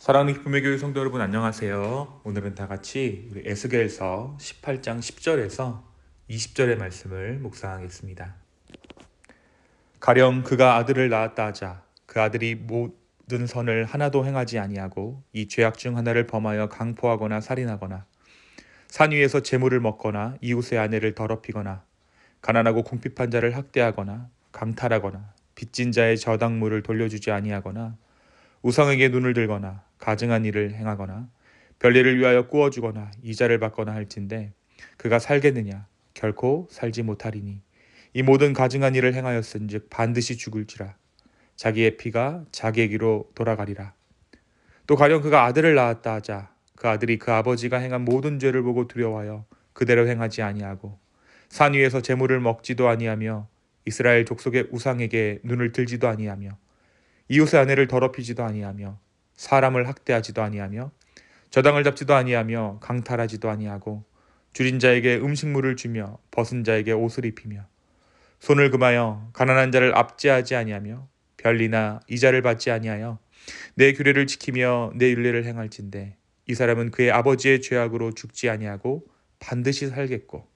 사랑하는 기쁨의 교회 성도 여러분 안녕하세요. 오늘은 다 같이 우리 에스겔서 18장 10절에서 20절의 말씀을 묵상하겠습니다. 가령 그가 아들을 낳았다 하자 그 아들이 모든 선을 하나도 행하지 아니하고 이 죄악 중 하나를 범하여 강포하거나 살인하거나 산 위에서 재물을 먹거나 이웃의 아내를 더럽히거나 가난하고 궁핍한 자를 학대하거나 강탈하거나 빚진 자의 저당물을 돌려주지 아니하거나 우상에게 눈을 들거나 가증한 일을 행하거나 별일을 위하여 꾸어주거나 이자를 받거나 할진대 그가 살겠느냐 결코 살지 못하리니 이 모든 가증한 일을 행하였은즉 반드시 죽을지라 자기의 피가 자기에게로 돌아가리라. 또 가령 그가 아들을 낳았다 하자 그 아들이 그 아버지가 행한 모든 죄를 보고 두려워하여 그대로 행하지 아니하고 산 위에서 재물을 먹지도 아니하며 이스라엘 족속의 우상에게 눈을 들지도 아니하며 이웃의 아내를 더럽히지도 아니하며 사람을 학대하지도 아니하며 저당을 잡지도 아니하며 강탈하지도 아니하고 줄인 자에게 음식물을 주며 벗은 자에게 옷을 입히며 손을 금하여 가난한 자를 압제하지 아니하며 별리나 이자를 받지 아니하여 내 규례를 지키며 내 율례를 행할진대 이 사람은 그의 아버지의 죄악으로 죽지 아니하고 반드시 살겠고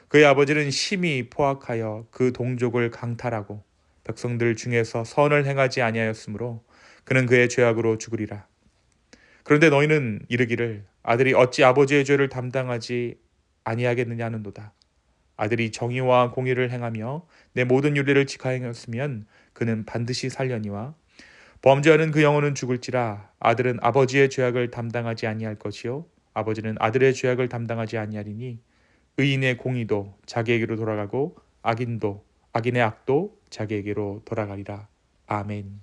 그의 아버지는 심히 포악하여 그 동족을 강탈하고 백성들 중에서 선을 행하지 아니하였으므로 그는 그의 죄악으로 죽으리라. 그런데 너희는 이르기를 아들이 어찌 아버지의 죄를 담당하지 아니하겠느냐 하는도다. 아들이 정의와 공의를 행하며 내 모든 율례를 지켜행했으면 그는 반드시 살려니와 범죄하는 그 영혼은 죽을지라. 아들은 아버지의 죄악을 담당하지 아니할 것이요 아버지는 아들의 죄악을 담당하지 아니하리니 의인의 공의도 자기에게로 돌아가고 악인의 악도 자기에게로 돌아가리라. 아멘.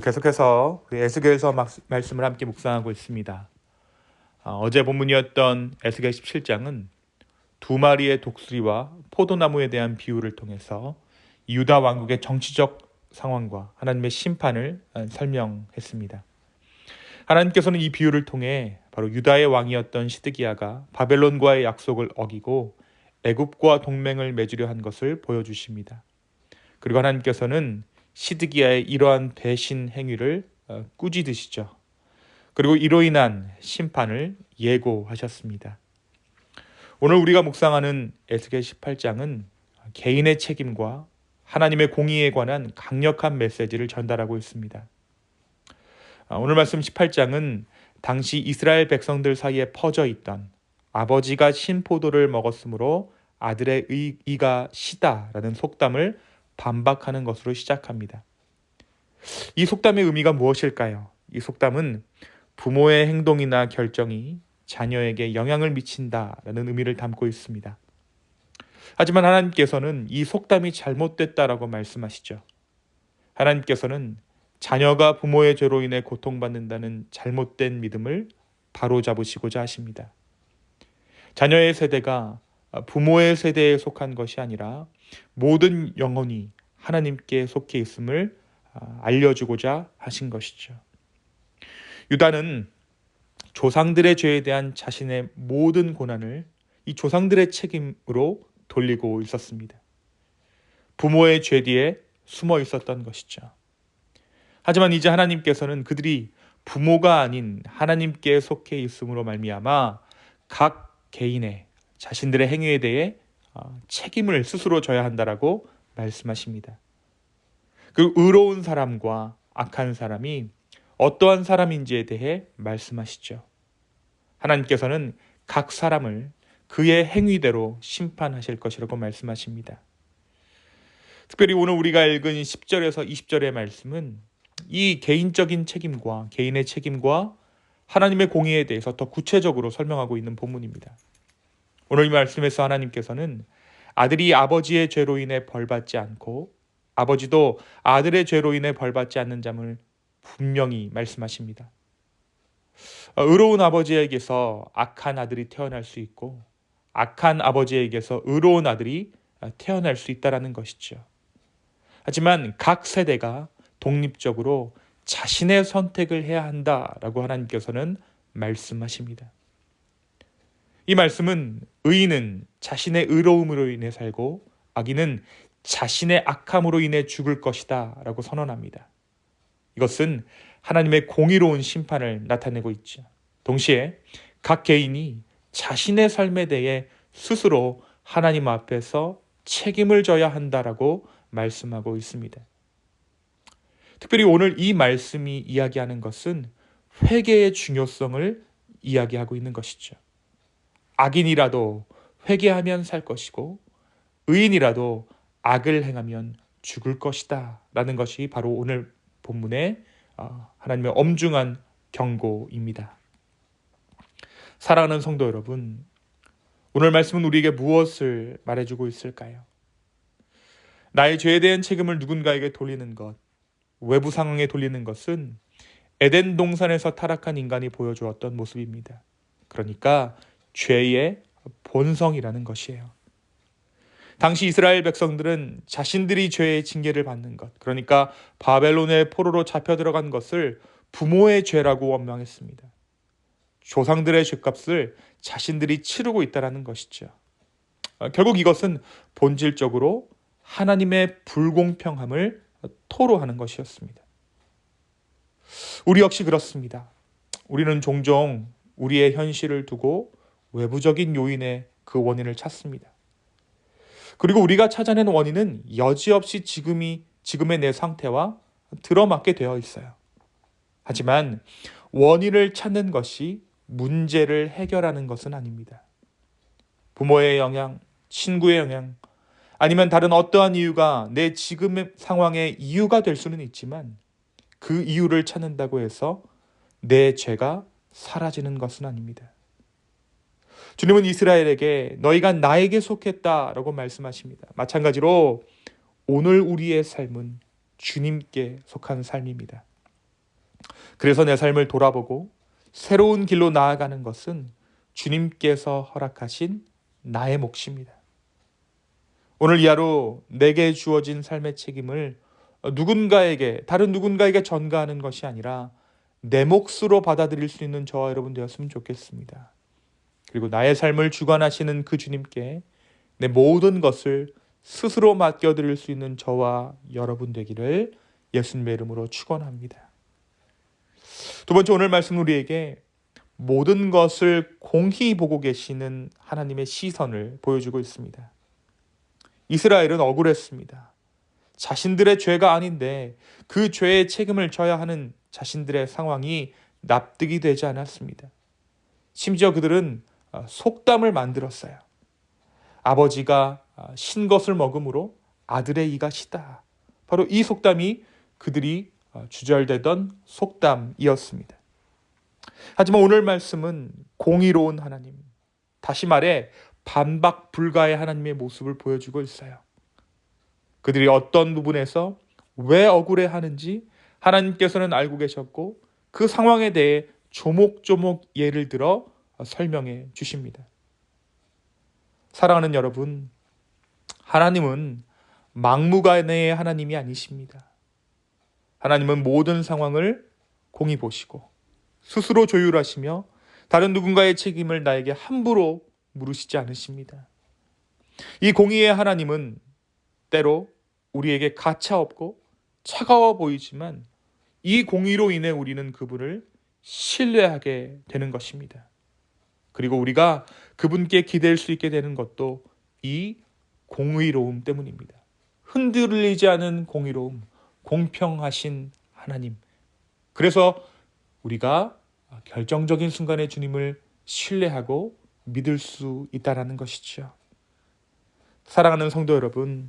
계속해서 에스겔서 말씀을 함께 묵상하고 있습니다. 어제 본문이었던 에스겔 17장은 두 마리의 독수리와 포도나무에 대한 비유를 통해서 유다 왕국의 정치적 상황과 하나님의 심판을 설명했습니다. 하나님께서는 이 비유를 통해 바로 유다의 왕이었던 시드기야가 바벨론과의 약속을 어기고 애굽과 동맹을 맺으려 한 것을 보여주십니다. 그리고 하나님께서는 시드기야의 이러한 배신 행위를 꾸짖으시죠. 그리고 이로 인한 심판을 예고하셨습니다. 오늘 우리가 묵상하는 에스겔 18장은 개인의 책임과 하나님의 공의에 관한 강력한 메시지를 전달하고 있습니다. 오늘 말씀 18장은 당시 이스라엘 백성들 사이에 퍼져 있던 아버지가 신포도를 먹었으므로 아들의 이가 시다라는 속담을 반박하는 것으로 시작합니다. 이 속담의 의미가 무엇일까요? 이 속담은 부모의 행동이나 결정이 자녀에게 영향을 미친다라는 의미를 담고 있습니다. 하지만 하나님께서는 이 속담이 잘못됐다라고 말씀하시죠. 하나님께서는 자녀가 부모의 죄로 인해 고통받는다는 잘못된 믿음을 바로잡으시고자 하십니다. 자녀의 세대가 부모의 세대에 속한 것이 아니라 모든 영혼이 하나님께 속해 있음을 알려주고자 하신 것이죠. 유다는 조상들의 죄에 대한 자신의 모든 고난을 이 조상들의 책임으로 돌리고 있었습니다. 부모의 죄 뒤에 숨어 있었던 것이죠. 하지만 이제 하나님께서는 그들이 부모가 아닌 하나님께 속해 있음으로 말미암아 각 개인의 자신들의 행위에 대해 책임을 스스로 져야 한다라고 말씀하십니다. 그 의로운 사람과 악한 사람이 어떠한 사람인지에 대해 말씀하시죠. 하나님께서는 각 사람을 그의 행위대로 심판하실 것이라고 말씀하십니다. 특별히 오늘 우리가 읽은 10절에서 20절의 말씀은 이 개인적인 책임과 개인의 책임과 하나님의 공의에 대해서 더 구체적으로 설명하고 있는 본문입니다. 오늘 이 말씀에서 하나님께서는 아들이 아버지의 죄로 인해 벌받지 않고 아버지도 아들의 죄로 인해 벌받지 않는 점을 분명히 말씀하십니다. 의로운 아버지에게서 악한 아들이 태어날 수 있고 악한 아버지에게서 의로운 아들이 태어날 수 있다는 것이죠. 하지만 각 세대가 독립적으로 자신의 선택을 해야 한다라고 하나님께서는 말씀하십니다. 이 말씀은 의인은 자신의 의로움으로 인해 살고 악인은 자신의 악함으로 인해 죽을 것이다 라고 선언합니다. 이것은 하나님의 공의로운 심판을 나타내고 있죠. 동시에 각 개인이 자신의 삶에 대해 스스로 하나님 앞에서 책임을 져야 한다라고 말씀하고 있습니다. 특별히 오늘 이 말씀이 이야기하는 것은 회개의 중요성을 이야기하고 있는 것이죠. 악인이라도 회개하면 살 것이고 의인이라도 악을 행하면 죽을 것이다 라는 것이 바로 오늘 본문의 하나님의 엄중한 경고입니다. 사랑하는 성도 여러분, 오늘 말씀은 우리에게 무엇을 말해주고 있을까요? 나의 죄에 대한 책임을 누군가에게 돌리는 것, 외부 상황에 돌리는 것은 에덴 동산에서 타락한 인간이 보여주었던 모습입니다. 그러니까 죄의 본성이라는 것이에요. 당시 이스라엘 백성들은 자신들이 죄의 징계를 받는 것, 그러니까 바벨론의 포로로 잡혀 들어간 것을 부모의 죄라고 원망했습니다. 조상들의 죄값을 자신들이 치르고 있다는 것이죠. 결국 이것은 본질적으로 하나님의 불공평함을 토로하는 것이었습니다. 우리 역시 그렇습니다. 우리는 종종 우리의 현실을 두고 외부적인 요인의 그 원인을 찾습니다. 그리고 우리가 찾아낸 원인은 여지없이 지금의 내 상태와 들어맞게 되어 있어요. 하지만 원인을 찾는 것이 문제를 해결하는 것은 아닙니다. 부모의 영향, 친구의 영향, 아니면 다른 어떠한 이유가 내 지금의 상황의 이유가 될 수는 있지만 그 이유를 찾는다고 해서 내 죄가 사라지는 것은 아닙니다. 주님은 이스라엘에게 너희가 나에게 속했다라고 말씀하십니다. 마찬가지로 오늘 우리의 삶은 주님께 속한 삶입니다. 그래서 내 삶을 돌아보고 새로운 길로 나아가는 것은 주님께서 허락하신 나의 몫입니다. 오늘 이 하루 내게 주어진 삶의 책임을 다른 누군가에게 전가하는 것이 아니라 내 몫으로 받아들일 수 있는 저와 여러분 되었으면 좋겠습니다. 그리고 나의 삶을 주관하시는 그 주님께 내 모든 것을 스스로 맡겨드릴 수 있는 저와 여러분 되기를 예수님의 이름으로 축원합니다. 두 번째, 오늘 말씀 우리에게 모든 것을 공히 보고 계시는 하나님의 시선을 보여주고 있습니다. 이스라엘은 억울했습니다. 자신들의 죄가 아닌데 그 죄의 책임을 져야 하는 자신들의 상황이 납득이 되지 않았습니다. 심지어 그들은 속담을 만들었어요. 아버지가 신 것을 먹음으로 아들의 이가 시다. 바로 이 속담이 그들이 주절되던 속담이었습니다. 하지만 오늘 말씀은 공의로운 하나님, 다시 말해 반박 불가의 하나님의 모습을 보여주고 있어요. 그들이 어떤 부분에서 왜 억울해하는지 하나님께서는 알고 계셨고 그 상황에 대해 조목조목 예를 들어 설명해 주십니다. 사랑하는 여러분, 하나님은 막무가내의 하나님이 아니십니다. 하나님은 모든 상황을 공히 보시고 스스로 조율하시며 다른 누군가의 책임을 나에게 함부로 물으시지 않으십니다. 이 공의의 하나님은 때로 우리에게 가차없고 차가워 보이지만 이 공의로 인해 우리는 그분을 신뢰하게 되는 것입니다. 그리고 우리가 그분께 기댈 수 있게 되는 것도 이 공의로움 때문입니다. 흔들리지 않은 공의로움, 공평하신 하나님. 그래서 우리가 결정적인 순간에 주님을 신뢰하고 믿을 수 있다는 것이죠. 사랑하는 성도 여러분,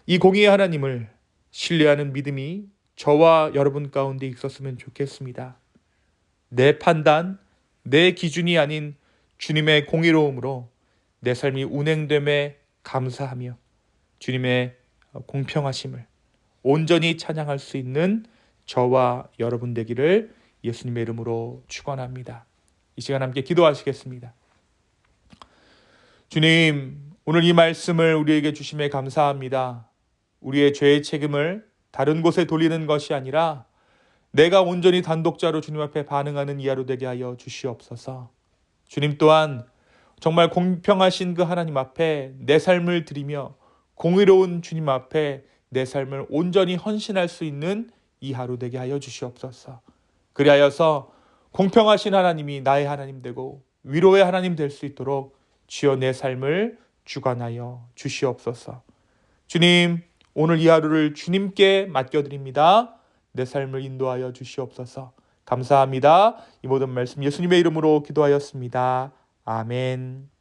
이 공의의 하나님을 신뢰하는 믿음이 저와 여러분 가운데 있었으면 좋겠습니다. 내 판단, 내 기준이 아닌 주님의 공의로움으로 내 삶이 운행됨에 감사하며 주님의 공평하심을 온전히 찬양할 수 있는 저와 여러분 되기를 예수님의 이름으로 축원합니다. 이 시간 함께 기도하시겠습니다. 주님, 오늘 이 말씀을 우리에게 주심에 감사합니다. 우리의 죄의 책임을 다른 곳에 돌리는 것이 아니라 내가 온전히 단독자로 주님 앞에 반응하는 이 하루 되게 하여 주시옵소서. 주님 또한 정말 공평하신 그 하나님 앞에 내 삶을 드리며 공의로운 주님 앞에 내 삶을 온전히 헌신할 수 있는 이 하루 되게 하여 주시옵소서. 그리하여서 공평하신 하나님이 나의 하나님 되고 위로의 하나님 될 수 있도록 주여 내 삶을 주관하여 주시옵소서. 주님, 오늘 이 하루를 주님께 맡겨드립니다. 내 삶을 인도하여 주시옵소서. 감사합니다. 이 모든 말씀 예수님의 이름으로 기도하였습니다. 아멘.